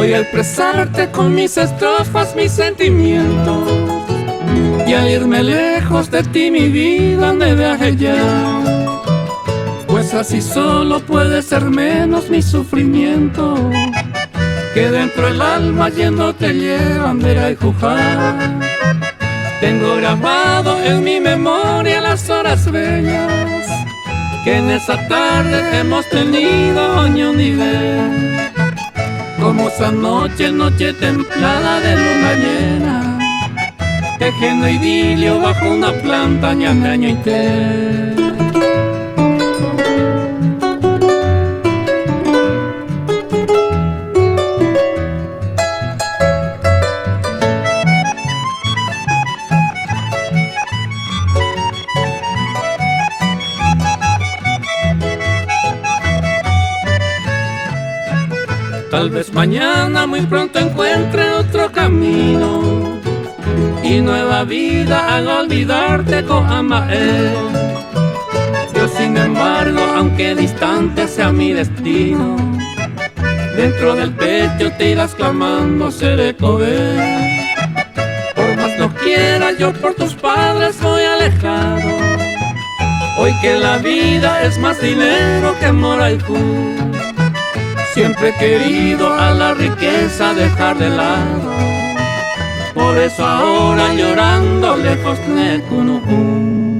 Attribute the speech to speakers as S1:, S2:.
S1: Voy a expresarte con mis estrofas mis sentimientos, y al irme lejos de ti mi vida me viaje ya, pues así solo puede ser menos mi sufrimiento, que dentro del alma yendo te llevan Vera y Jujá. Tengo grabado en mi memoria las horas bellas que en esa tarde hemos tenido año nivel, como esa noche, noche templada de luna llena, tejiendo idilio bajo una planta ñangaño y té. Tal vez mañana muy pronto encuentre otro camino y nueva vida haga olvidarte con Amael. Yo sin embargo, aunque distante sea mi destino, dentro del pecho te irás clamando seré Coel. Por más no quiera yo por tus padres voy alejado, hoy que la vida es más dinero que Moraicú. Siempre he querido a la riqueza dejar de lado, por eso ahora llorando lejos de Cunupú.